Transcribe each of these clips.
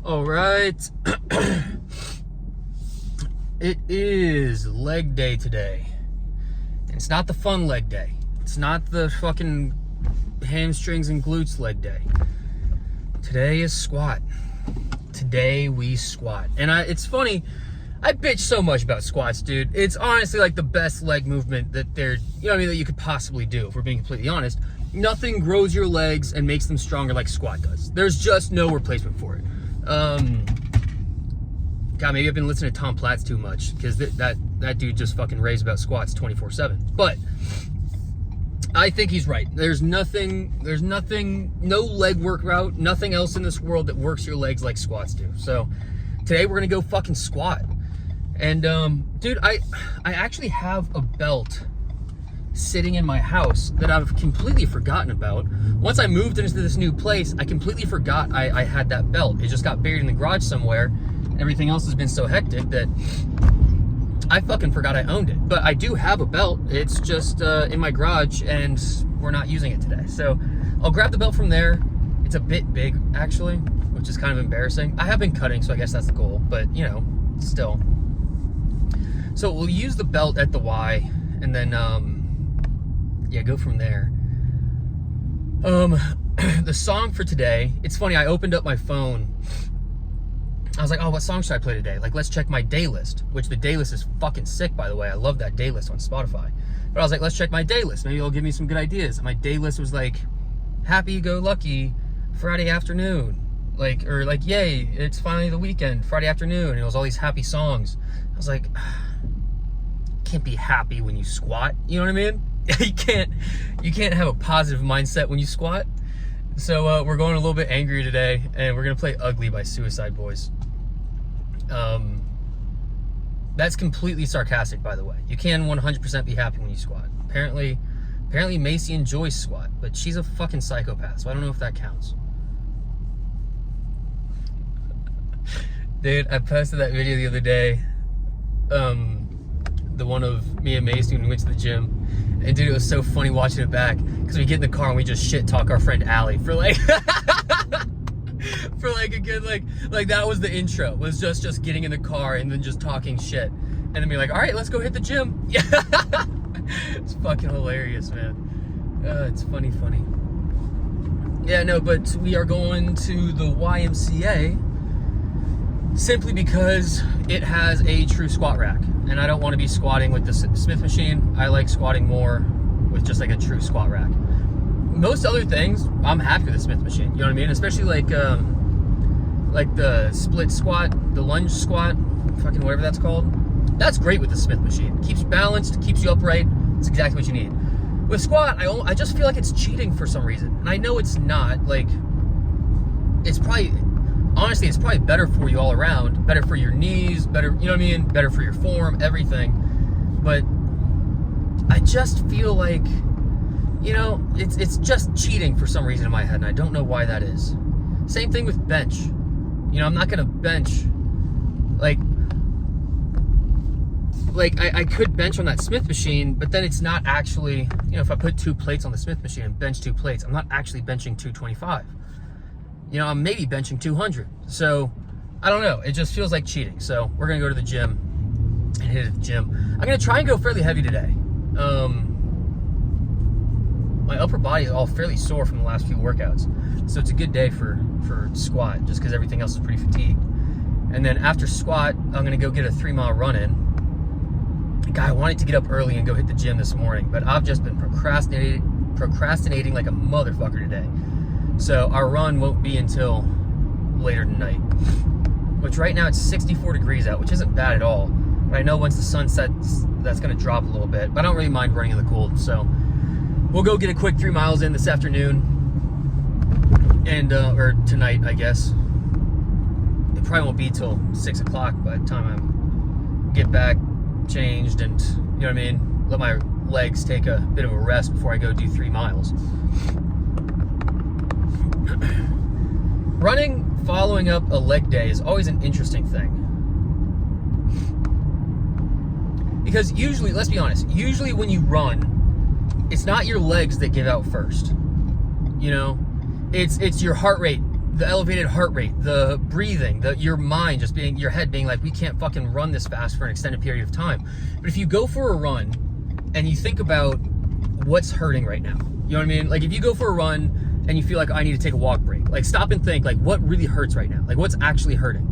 All right. It is leg day today. And it's not the fun leg day. It's not the fucking hamstrings and glutes leg day. Today is squat. Today we squat. And it's funny, I bitch so much about squats, dude. It's honestly like the best leg movement that that you could possibly do, if we're being completely honest. Nothing grows your legs and makes them stronger like squat does. There's just no replacement for it. God, maybe I've been listening to Tom Platz too much, because that dude just fucking raves about squats 24/7. But I think he's right. There's nothing, no leg workout, nothing else in this world that works your legs like squats do. So today we're gonna go fucking squat. And dude, I actually have a belt sitting in my house that I've completely forgotten about. Once I moved into this new place, I completely forgot I had that belt. It just got buried in the garage somewhere. Everything else has been so hectic that I fucking forgot I owned it. But I do have a belt. It's just in my garage and we're not using it today. So I'll grab the belt from there. It's a bit big actually, which is kind of embarrassing. I have been cutting, so I guess that's the goal, but you know, still. So we'll use the belt at the Y and then yeah, go from there. The song for today, it's funny, I opened up my phone. I was like, oh, what song should I play today? Like, let's check my day list, which the day list is fucking sick, by the way. I love that day list on Spotify. But I was like, let's check my day list. Maybe it'll give me some good ideas. And my day list was like, happy-go-lucky Friday afternoon. Or yay, it's finally the weekend, Friday afternoon. And it was all these happy songs. I was like, can't be happy when you squat. You know what I mean? You can't have a positive mindset when you squat. So we're going a little bit angry today, and we're gonna play Ugly by Suicide Boys. That's completely sarcastic, by the way. You can 100% be happy when you squat. Apparently Macy enjoys squat, but she's a fucking psychopath, so I don't know if that counts. Dude, I posted that video the other day. The one of me and Macy when we went to the gym. And dude, it was so funny watching it back, because we get in the car and we just shit talk our friend Allie for like for like a good like that was the intro, was just getting in the car and then just talking shit and then be like, all right, let's go hit the gym. Yeah. It's fucking hilarious, man. It's funny. Yeah, no, but we are going to the YMCA simply because it has a true squat rack, and I don't want to be squatting with the Smith machine. I like squatting more with just like a true squat rack. Most other things, I'm happy with the Smith machine, you know what I mean? Especially like the split squat, the lunge squat, fucking whatever that's called. That's great with the Smith machine. Keeps you balanced, keeps you upright. It's exactly what you need. With squat, I just feel like it's cheating for some reason. And I know it's not. Like, it's probably better for you all around. Better for your knees, better, you know what I mean? Better for your form, everything. But I just feel like, you know, it's just cheating for some reason in my head, and I don't know why that is. Same thing with bench. You know, I'm not gonna bench like I could bench on that Smith machine, but then it's not actually, you know, if I put 2 plates on the Smith machine and bench 2 plates, I'm not actually benching 225. You know, I'm maybe benching 200. So I don't know, it just feels like cheating. So we're gonna go to the gym and hit the gym. I'm gonna try and go fairly heavy today. My upper body is all fairly sore from the last few workouts, so it's a good day for squat, just because everything else is pretty fatigued. And then after squat, I'm gonna go get a 3-mile run in. God, I wanted to get up early and go hit the gym this morning, but I've just been procrastinating like a motherfucker today. So our run won't be until later tonight, which right now it's 64 degrees out, which isn't bad at all. But I know once the sun sets, that's gonna drop a little bit, but I don't really mind running in the cold. So we'll go get a quick 3 miles in this afternoon, and or tonight, I guess. It probably won't be till 6 o'clock by the time I get back, changed, and you know what I mean, let my legs take a bit of a rest before I go do 3 miles. Running following up a leg day is always an interesting thing, because usually, let's be honest, usually when you run, it's not your legs that give out first. You know, it's your heart rate the elevated heart rate, the breathing, your mind just being, your head being like, we can't fucking run this fast for an extended period of time. But if you go for a run and you think about what's hurting right now, you know what I mean? Like if you go for a run and you feel like, I need to take a walk break, like stop and think, like what really hurts right now? Like what's actually hurting?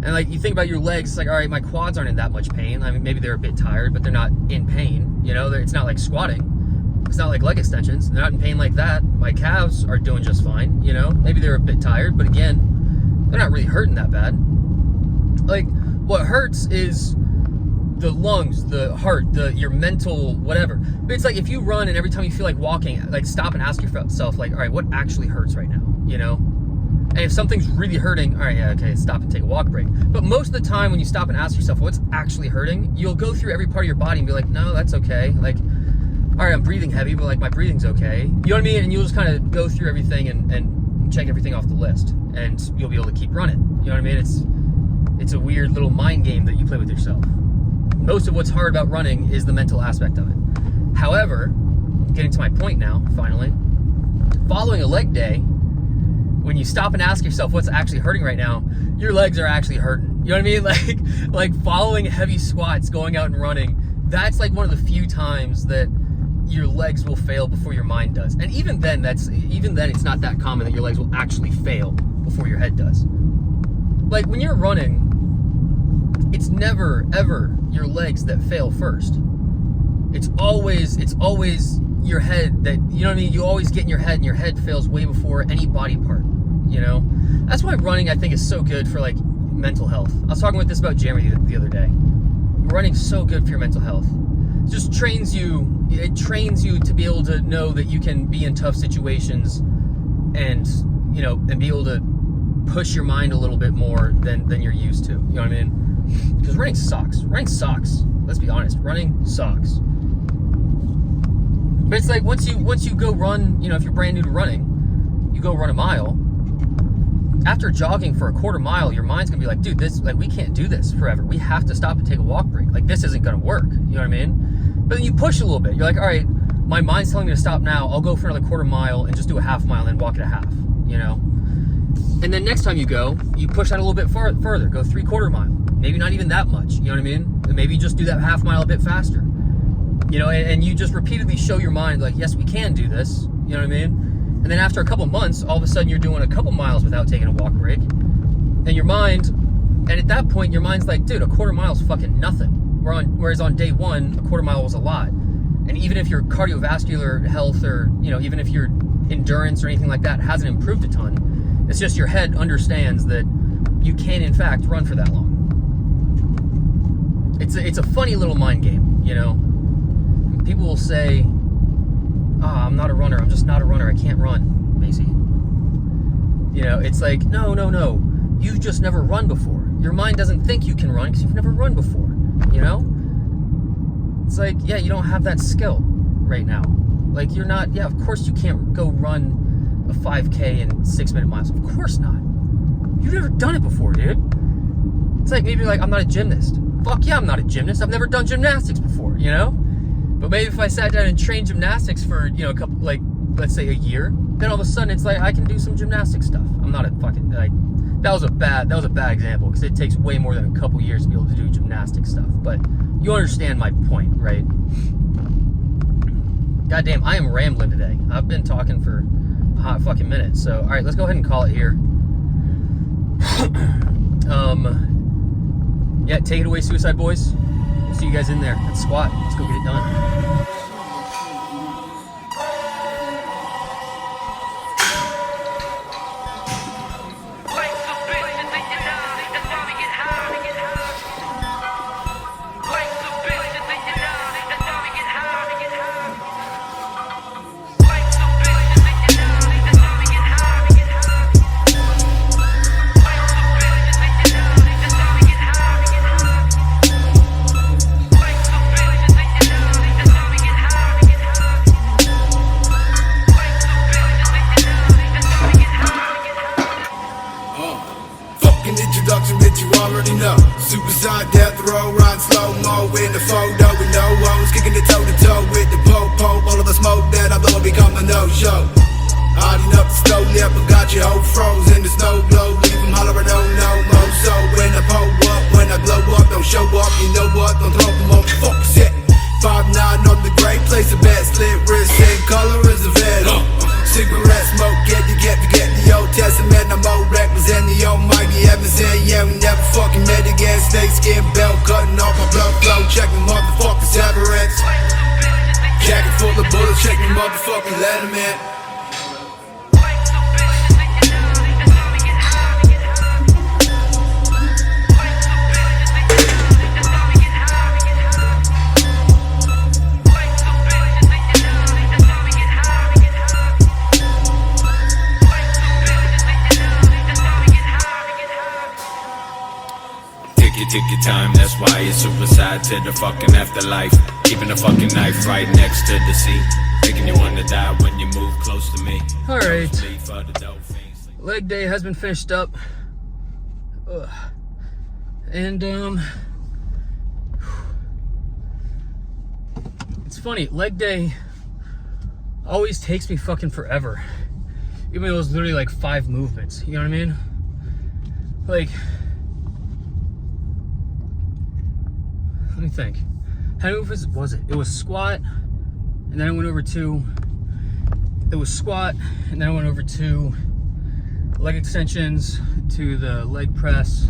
And like you think about your legs, it's like, all right, my quads aren't in that much pain. I mean, maybe they're a bit tired, but they're not in pain. You know, it's not like squatting. It's not like leg extensions. They're not in pain like that. My calves are doing just fine, you know? Maybe they're a bit tired, but again, they're not really hurting that bad. Like, what hurts is the lungs, the heart, your mental, whatever. But it's like if you run and every time you feel like walking, like stop and ask yourself, like, all right, what actually hurts right now, you know? And if something's really hurting, all right, yeah, okay, stop and take a walk break. But most of the time when you stop and ask yourself what's actually hurting, you'll go through every part of your body and be like, no, that's okay. Like, all right, I'm breathing heavy, but like my breathing's okay. You know what I mean? And you'll just kind of go through everything and check everything off the list, and you'll be able to keep running. You know what I mean? It's a weird little mind game that you play with yourself. Most of what's hard about running is the mental aspect of it. However, getting to my point now, finally, following a leg day, when you stop and ask yourself what's actually hurting right now, your legs are actually hurting. You know what I mean? Like following heavy squats, going out and running, that's like one of the few times that your legs will fail before your mind does. And even then it's not that common that your legs will actually fail before your head does. Like when you're running, it's never ever your legs that fail first. It's always your head that, you know what I mean? You always get in your head and your head fails way before any body part, you know? That's why running, I think, is so good for like mental health. I was talking with this about Jeremy the other day. Running's so good for your mental health. It just trains you to be able to know that you can be in tough situations and, you know, and be able to push your mind a little bit more than you're used to. You know what I mean? Because running sucks. Running sucks. Let's be honest. Running sucks. But it's like once you go run, you know, if you're brand new to running, you go run a mile. After jogging for a quarter mile, your mind's gonna be like, dude, we can't do this forever. We have to stop and take a walk break. Like, this isn't gonna work. You know what I mean? But then you push a little bit. You're like, all right, my mind's telling me to stop now. I'll go for another quarter mile and just do a half mile and then walk it a half, you know? And then next time you go, you push that a little bit further. Go 3/4 mile. Maybe not even that much. You know what I mean? Maybe just do that half mile a bit faster. You know, and you just repeatedly show your mind, like, yes, we can do this. You know what I mean? And then after a couple months, all of a sudden you're doing a couple miles without taking a walk break. And your mind, and at that point, your mind's like, dude, a quarter mile is fucking nothing. Whereas on day one, a quarter mile was a lot. And even if your cardiovascular health or, you know, even if your endurance or anything like that hasn't improved a ton, it's just your head understands that you can, in fact, run for that long. It's a funny little mind game, you know? People will say, I'm not a runner. I'm just not a runner. I can't run, Macy. You know, it's like, no. You've just never run before. Your mind doesn't think you can run because you've never run before, you know? It's like, yeah, you don't have that skill right now. Like, you're not, yeah, of course you can't go run a 5K in 6-minute miles. Of course not. You've never done it before, dude. It's like, maybe like, I'm not a gymnast. Fuck yeah, I'm not a gymnast. I've never done gymnastics before, you know? But maybe if I sat down and trained gymnastics for, you know, a couple, like, let's say a year, then all of a sudden it's like I can do some gymnastic stuff. I'm not a fucking, like, that was a bad example because it takes way more than a couple years to be able to do gymnastic stuff. But you understand my point, right? Goddamn, I am rambling today. I've been talking for a hot fucking minute. So, all right, let's go ahead and call it here. Yeah, take it away, Suicide Boys. We'll see you guys in there. Let's squat. Let's go get it done. Suicide, death row, run slow-mo in the photo with no woes, kicking it toe-to-toe with the po-po. All of the smoke that I blow become a no-show. Hiding up the snow lip, I got your whole froze in the snow globe. Leave them hollering, no more. So when I pull up, when I blow up, don't show up, you know what? Don't throw them motherfuckers yet. 5'9" on the great place, a bad slit wrist, same color as a vet. Cigarette smoke, get the Old Testament. I'm more reckless than the almighty heavens. And yeah, we never fucking met again. Snake skin belt, cutting off my blood flow. Check the motherfuckers' evidence. Jacket full of bullets, check the motherfucking letterman. Take your time, that's why it's suicide to the fucking afterlife. Keeping a fucking knife right next to the sea, making you wanna die when you move close to me. Alright, leg day has been finished up. Ugh. And it's funny, leg day always takes me fucking forever, even though it was literally like 5 movements, you know what I mean? Like, let me think. How many movements was it? It was squat, and then I went over to, it was squat, and then I went over to leg extensions, to the leg press,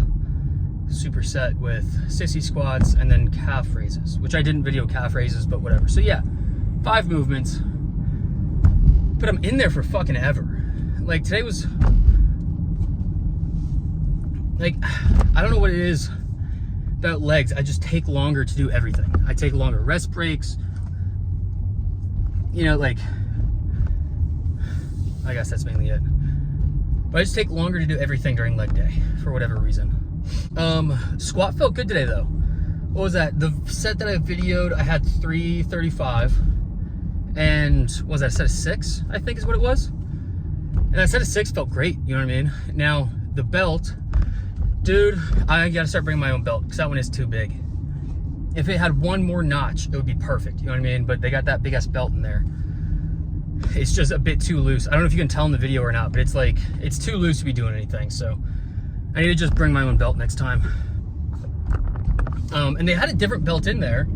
superset with sissy squats, and then calf raises, which I didn't video calf raises, but whatever. So yeah, 5 movements, but I'm in there for fucking ever. Like today was, like, I don't know what it is about legs. I just take longer to do everything. I take longer rest breaks, you know, like, I guess that's mainly it. But I just take longer to do everything during leg day for whatever reason. Squat felt good today though. What was that? The set that I videoed, I had 335, and what was that, a set of 6, I think is what it was. And that set of 6 felt great, you know what I mean? Now, the belt, dude, I gotta start bringing my own belt because that one is too big. If it had one more notch, it would be perfect, you know what I mean? But they got that big ass belt in there. It's just a bit too loose. I don't know if you can tell in the video or not, but it's like, it's too loose to be doing anything. So I need to just bring my own belt next time. And they had a different belt in there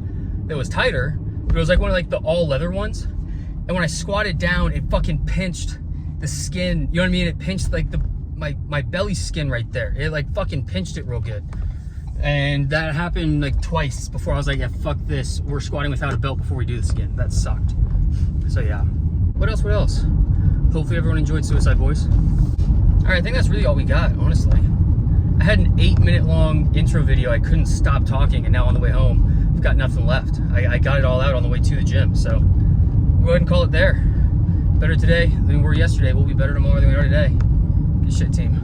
that was tighter, but it was like one of like the all leather ones. And when I squatted down, it fucking pinched the skin, you know what I mean? It pinched like my belly skin right there. It like fucking pinched it real good. And that happened like twice before I was like, yeah, fuck this. We're squatting without a belt before we do this again. That sucked. So yeah. What else? Hopefully everyone enjoyed Suicide Boys. All right, I think that's really all we got, honestly. I had an 8-minute long intro video. I couldn't stop talking, and now on the way home, I've got nothing left. I got it all out on the way to the gym, so we'll go ahead and call it there. Better today than we were yesterday. We'll be better tomorrow than we are today. Good shit, team.